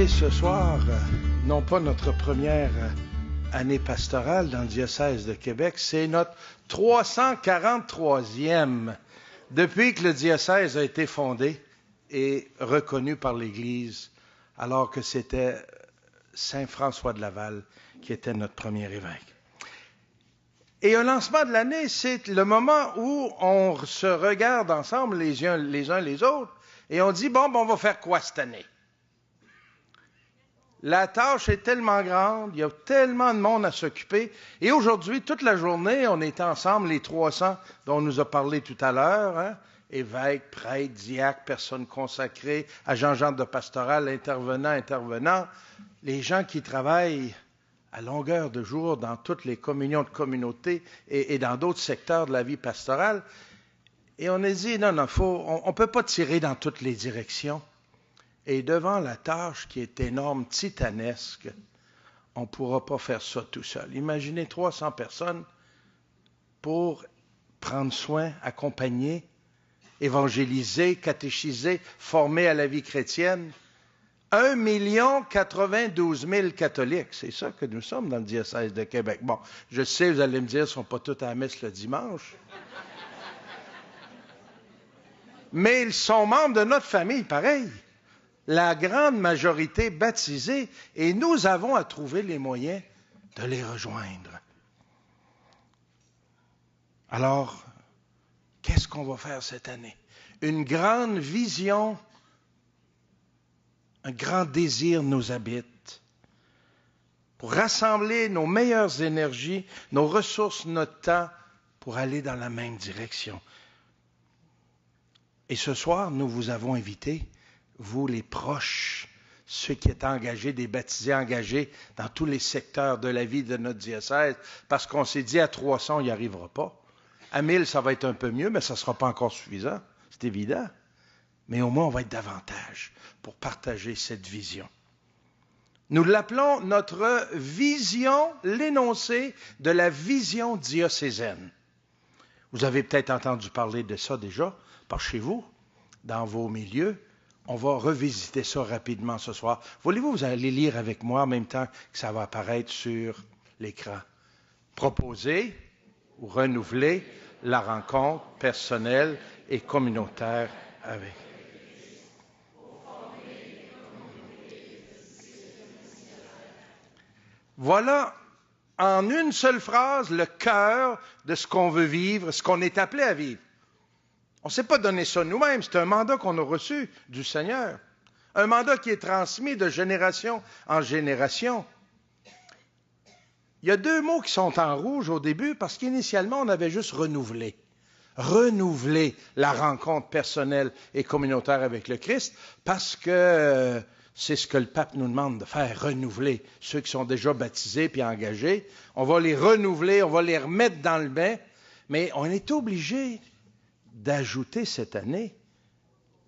célébrer ce soir, non pas notre première année pastorale dans le diocèse de Québec, c'est notre 343e depuis que le diocèse a été fondé et reconnu par l'Église, alors que c'était Saint François de Laval qui était notre premier évêque. Et un lancement de l'année, c'est le moment où on se regarde ensemble les uns les autres et on dit, bon, on va faire quoi cette année? La tâche est tellement grande, il y a tellement de monde à s'occuper. Et aujourd'hui, toute la journée, on est ensemble, les 300 dont on nous a parlé tout à l'heure, hein? Évêques, prêtres, diacres, personnes consacrées, agents de pastoral, intervenants, les gens qui travaillent à longueur de jour dans toutes les communions de communauté et dans d'autres secteurs de la vie pastorale. Et on a dit, non, on ne peut pas tirer dans toutes les directions. Et devant la tâche qui est énorme, titanesque, on ne pourra pas faire ça tout seul. Imaginez 300 personnes pour prendre soin, accompagner, évangéliser, catéchiser, former à la vie chrétienne. 1 092 000 catholiques, c'est ça que nous sommes dans le diocèse de Québec. Bon, je sais, vous allez me dire, ils ne sont pas tous à la messe le dimanche. Mais ils sont membres de notre famille, pareil. La grande majorité baptisée, et nous avons à trouver les moyens de les rejoindre. Alors, qu'est-ce qu'on va faire cette année? Une grande vision, un grand désir nous habite pour rassembler nos meilleures énergies, nos ressources, notre temps, pour aller dans la même direction. Et ce soir, nous vous avons invités, vous les proches, ceux qui étaient engagés, des baptisés engagés dans tous les secteurs de la vie de notre diocèse, parce qu'on s'est dit à 300, on n'y arrivera pas. À 1000, ça va être un peu mieux, mais ça ne sera pas encore suffisant, c'est évident. Mais au moins, on va être davantage pour partager cette vision. Nous l'appelons notre vision, l'énoncé de la vision diocésaine. Vous avez peut-être entendu parler de ça déjà, par chez vous, dans vos milieux. On va revisiter ça rapidement ce soir. Voulez-vous, vous allez lire avec moi en même temps que ça va apparaître sur l'écran. Proposer ou renouveler la rencontre personnelle et communautaire avec. Voilà, en une seule phrase, le cœur de ce qu'on veut vivre, ce qu'on est appelé à vivre. On ne s'est pas donné ça nous-mêmes, c'est un mandat qu'on a reçu du Seigneur. Un mandat qui est transmis de génération en génération. Il y a 2 mots qui sont en rouge au début parce qu'initialement, on avait juste renouvelé. Renouveler la rencontre personnelle et communautaire avec le Christ parce que c'est ce que le pape nous demande de faire, renouveler ceux qui sont déjà baptisés puis engagés. On va les renouveler, on va les remettre dans le bain, mais on est obligé d'ajouter cette année,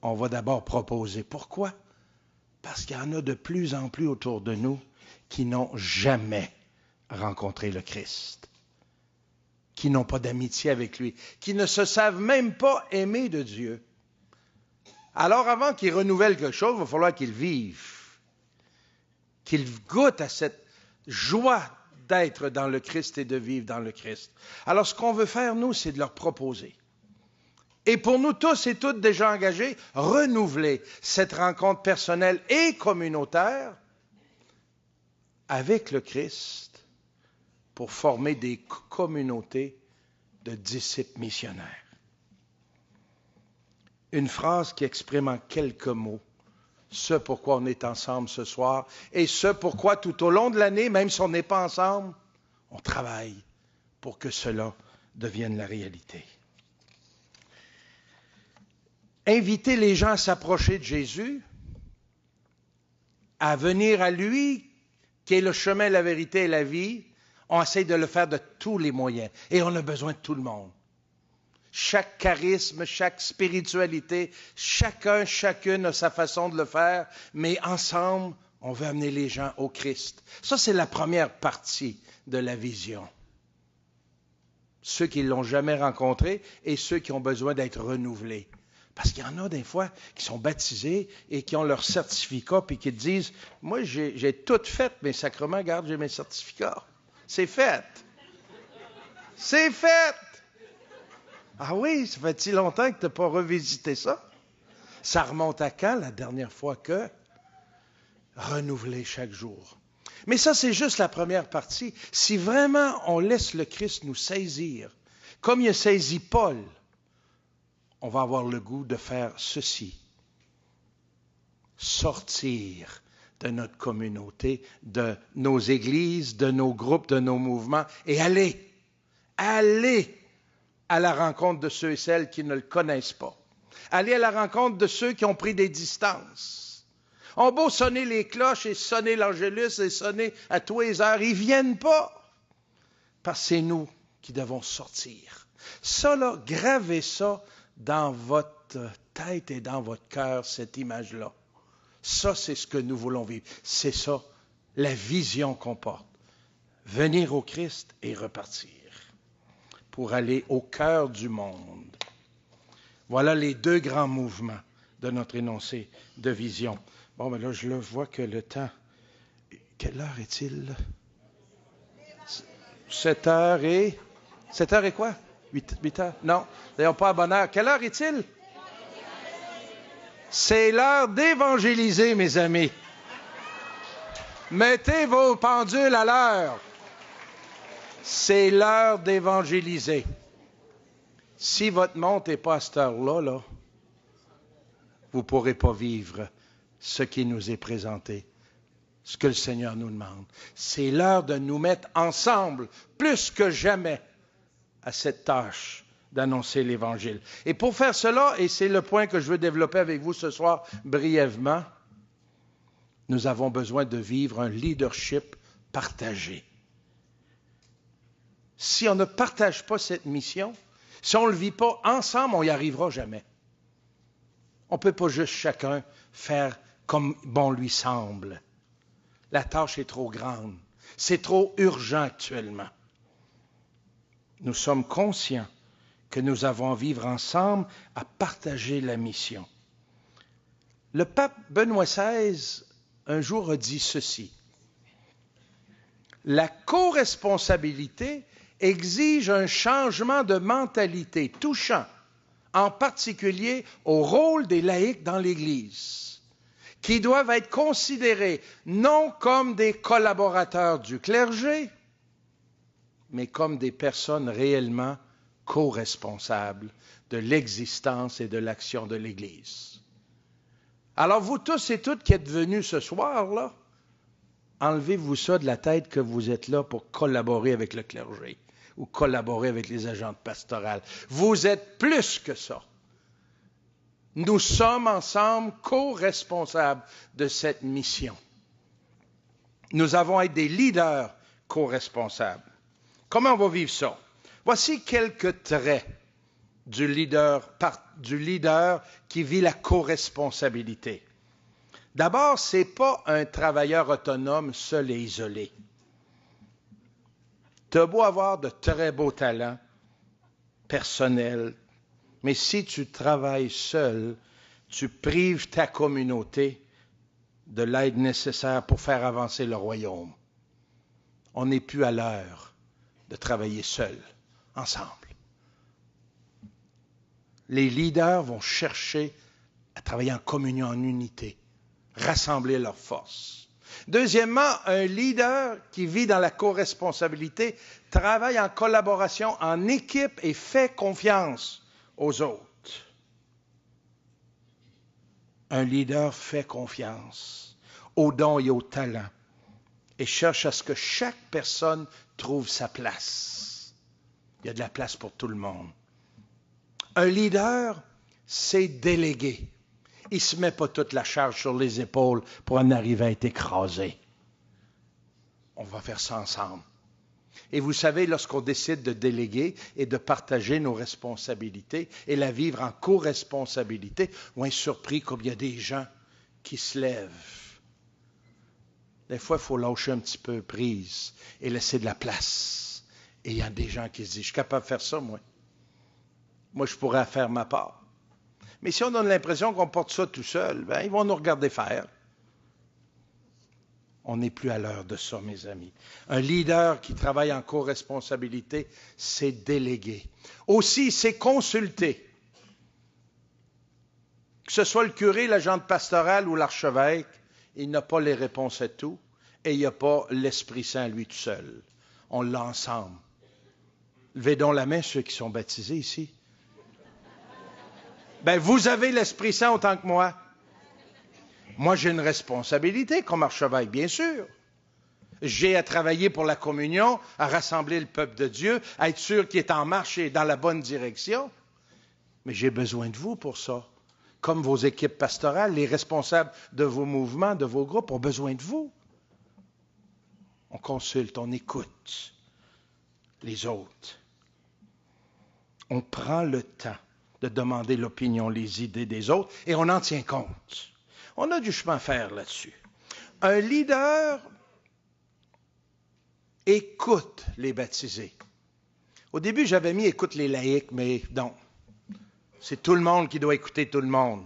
on va d'abord proposer. Pourquoi? Parce qu'il y en a de plus en plus autour de nous qui n'ont jamais rencontré le Christ, qui n'ont pas d'amitié avec lui, qui ne se savent même pas aimer de Dieu. Alors avant qu'ils renouvellent quelque chose, il va falloir qu'ils vivent, qu'ils goûtent à cette joie d'être dans le Christ et de vivre dans le Christ. Alors ce qu'on veut faire, nous, c'est de leur proposer. Et pour nous tous et toutes déjà engagés, renouveler cette rencontre personnelle et communautaire avec le Christ pour former des communautés de disciples missionnaires. Une phrase qui exprime en quelques mots ce pourquoi on est ensemble ce soir et ce pourquoi tout au long de l'année, même si on n'est pas ensemble, on travaille pour que cela devienne la réalité. Inviter les gens à s'approcher de Jésus, à venir à lui, qui est le chemin, la vérité et la vie, on essaie de le faire de tous les moyens. Et on a besoin de tout le monde. Chaque charisme, chaque spiritualité, chacune a sa façon de le faire, mais ensemble, on veut amener les gens au Christ. Ça, c'est la première partie de la vision. Ceux qui ne l'ont jamais rencontré et ceux qui ont besoin d'être renouvelés Parce qu'il y en a des fois qui sont baptisés et qui ont leur certificat puis qui disent, moi j'ai tout fait mes sacrements, regarde, j'ai mes certificats. C'est fait. C'est fait. Ah oui, ça fait-il longtemps que tu n'as pas revisité ça? Ça remonte à quand la dernière fois que? Renouveler chaque jour. Mais ça, c'est juste la première partie. Si vraiment on laisse le Christ nous saisir, comme il a saisi Paul, on va avoir le goût de faire ceci. Sortir de notre communauté, de nos églises, de nos groupes, de nos mouvements, et aller à la rencontre de ceux et celles qui ne le connaissent pas. Aller à la rencontre de ceux qui ont pris des distances. On a beau sonner les cloches et sonner l'angélus et sonner à tous les heures, ils ne viennent pas. Parce que c'est nous qui devons sortir. Ça, là, gravez ça dans votre tête et dans votre cœur, cette image-là. Ça, c'est ce que nous voulons vivre. C'est ça, la vision qu'on porte. Venir au Christ et repartir pour aller au cœur du monde. Voilà les deux grands mouvements de notre énoncé de vision. Bon, mais là, je le vois que le temps... Quelle heure est-il? 7 heures et... 7 heures et quoi? 8 heures? Non, d'ailleurs pas à bonne heure. Quelle heure est-il? C'est l'heure d'évangéliser, mes amis. Mettez vos pendules à l'heure. C'est l'heure d'évangéliser. Si votre montre n'est pas à cette heure-là, là, vous ne pourrez pas vivre ce qui nous est présenté, ce que le Seigneur nous demande. C'est l'heure de nous mettre ensemble, plus que jamais, à cette tâche d'annoncer l'Évangile. Et pour faire cela, et c'est le point que je veux développer avec vous ce soir brièvement, nous avons besoin de vivre un leadership partagé. Si on ne partage pas cette mission, si on ne le vit pas ensemble, on n'y arrivera jamais. On ne peut pas juste chacun faire comme bon lui semble. La tâche est trop grande. C'est trop urgent actuellement. Nous sommes conscients que nous avons à vivre ensemble, à partager la mission. Le pape Benoît XVI, un jour, a dit ceci. La co-responsabilité exige un changement de mentalité touchant, en particulier au rôle des laïcs dans l'Église, qui doivent être considérés non comme des collaborateurs du clergé, mais comme des personnes réellement co-responsables de l'existence et de l'action de l'Église. Alors vous tous et toutes qui êtes venus ce soir-là, enlevez-vous ça de la tête que vous êtes là pour collaborer avec le clergé ou collaborer avec les agentes pastorales. Vous êtes plus que ça. Nous sommes ensemble co-responsables de cette mission. Nous avons à être des leaders co-responsables. Comment on va vivre ça? Voici quelques traits du leader qui vit la co-responsabilité. D'abord, ce n'est pas un travailleur autonome seul et isolé. Tu as beau avoir de très beaux talents personnels, mais si tu travailles seul, tu prives ta communauté de l'aide nécessaire pour faire avancer le royaume. On n'est plus à l'heure de travailler seul, ensemble. Les leaders vont chercher à travailler en communion, en unité, rassembler leurs forces. Deuxièmement, un leader qui vit dans la co-responsabilité travaille en collaboration, en équipe et fait confiance aux autres. Un leader fait confiance aux dons et aux talents et cherche à ce que chaque personne trouve sa place. Il y a de la place pour tout le monde. Un leader, c'est déléguer. Il ne se met pas toute la charge sur les épaules pour en arriver à être écrasé. On va faire ça ensemble. Et vous savez, lorsqu'on décide de déléguer et de partager nos responsabilités et la vivre en co-responsabilité, on est surpris comme il y a des gens qui se lèvent. Des fois, il faut lâcher un petit peu prise et laisser de la place. Et il y a des gens qui se disent, je suis capable de faire ça, moi. Moi, je pourrais faire ma part. Mais si on donne l'impression qu'on porte ça tout seul, ben, ils vont nous regarder faire. On n'est plus à l'heure de ça, mes amis. Un leader qui travaille en co-responsabilité, c'est déléguer. Aussi, c'est consulter. Que ce soit le curé, l'agent pastoral ou l'archevêque, il n'a pas les réponses à tout et il n'y a pas l'Esprit Saint lui tout seul. On l'a ensemble. Levez donc la main ceux qui sont baptisés ici. Ben, vous avez l'Esprit Saint autant que moi. Moi, j'ai une responsabilité comme archevêque, bien sûr. J'ai à travailler pour la communion, à rassembler le peuple de Dieu, à être sûr qu'il est en marche et dans la bonne direction. Mais j'ai besoin de vous pour ça. Comme vos équipes pastorales, les responsables de vos mouvements, de vos groupes ont besoin de vous. On consulte, on écoute les autres. On prend le temps de demander l'opinion, les idées des autres et on en tient compte. On a du chemin à faire là-dessus. Un leader écoute les baptisés. Au début, j'avais mis écoute les laïcs, mais non. C'est tout le monde qui doit écouter tout le monde.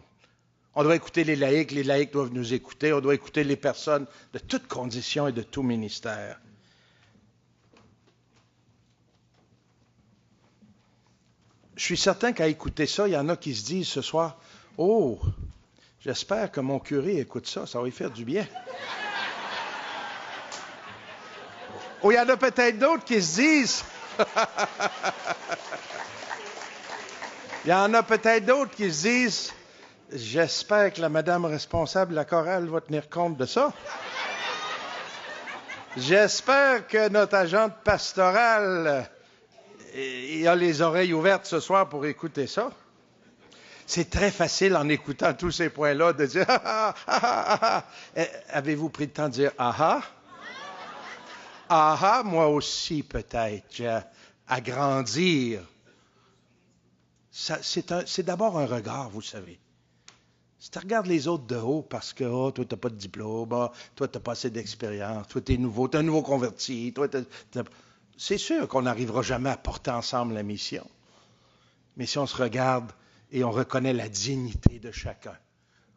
On doit écouter les laïcs doivent nous écouter, on doit écouter les personnes de toutes conditions et de tout ministère. Je suis certain qu'à écouter ça, il y en a qui se disent ce soir, « Oh, j'espère que mon curé écoute ça, ça va lui faire du bien. » Ou il y en a peut-être d'autres qui se disent, il y en a peut-être d'autres qui se disent, j'espère que la madame responsable de la chorale va tenir compte de ça. J'espère que notre agente pastorale il a les oreilles ouvertes ce soir pour écouter ça. C'est très facile en écoutant tous ces points-là de dire ah, ah, ah, ah, ah. Avez-vous pris le temps de dire ah ah? Ah ah, moi aussi peut-être, à grandir. C'est d'abord un regard, vous savez. Si tu regardes les autres de haut parce que toi, tu n'as pas de diplôme, toi, tu n'as pas assez d'expérience, toi, tu es nouveau, tu es un nouveau converti, toi, c'est sûr qu'on n'arrivera jamais à porter ensemble la mission. Mais si on se regarde et on reconnaît la dignité de chacun.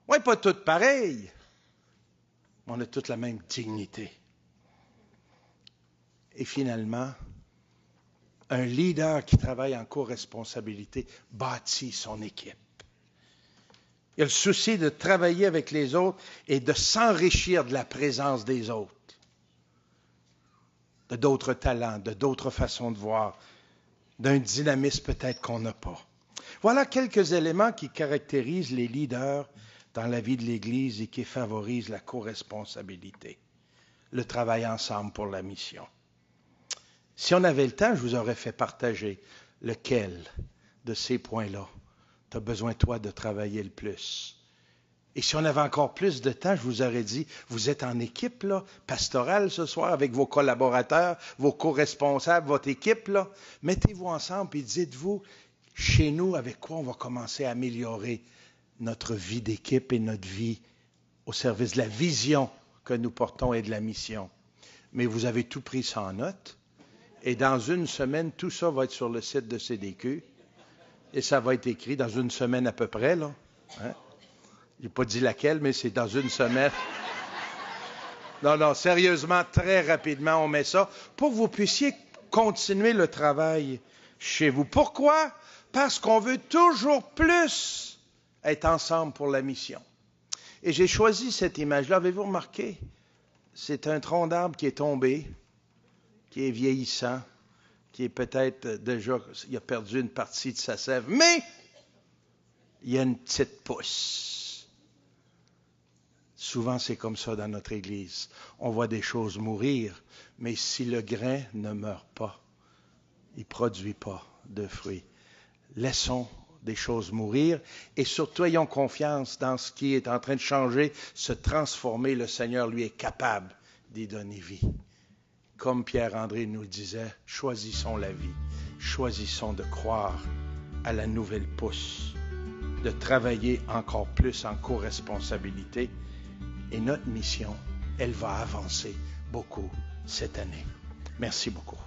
Oui, pas toutes pareilles, mais on a toutes la même dignité. Et finalement, un leader qui travaille en co-responsabilité bâtit son équipe. Il a le souci de travailler avec les autres et de s'enrichir de la présence des autres, de d'autres talents, de d'autres façons de voir, d'un dynamisme peut-être qu'on n'a pas. Voilà quelques éléments qui caractérisent les leaders dans la vie de l'Église et qui favorisent la co-responsabilité, le travail ensemble pour la mission. Si on avait le temps, je vous aurais fait partager lequel de ces points-là tu as besoin, toi, de travailler le plus. Et si on avait encore plus de temps, je vous aurais dit, vous êtes en équipe là, pastorale ce soir avec vos collaborateurs, vos co-responsables, votre équipe, là. Mettez-vous ensemble et dites-vous, chez nous, avec quoi on va commencer à améliorer notre vie d'équipe et notre vie au service de la vision que nous portons et de la mission. Mais vous avez tout pris ça en note. Et dans une semaine, tout ça va être sur le site de CDQ. Et ça va être écrit dans une semaine à peu près, là. Hein? Je n'ai pas dit laquelle, mais c'est dans une semaine. Non, sérieusement, très rapidement, on met ça pour que vous puissiez continuer le travail chez vous. Pourquoi? Parce qu'on veut toujours plus être ensemble pour la mission. Et j'ai choisi cette image-là. Avez-vous remarqué? C'est un tronc d'arbre qui est tombé, qui est vieillissant, qui est peut-être déjà, il a perdu une partie de sa sève, mais il y a une petite pousse. Souvent, c'est comme ça dans notre Église. On voit des choses mourir, mais si le grain ne meurt pas, il ne produit pas de fruits. Laissons des choses mourir et surtout ayons confiance dans ce qui est en train de changer, se transformer. Le Seigneur, lui, est capable d'y donner vie. Comme Pierre-André nous le disait, choisissons la vie, choisissons de croire à la nouvelle pousse, de travailler encore plus en co-responsabilité. Et notre mission, elle va avancer beaucoup cette année. Merci beaucoup.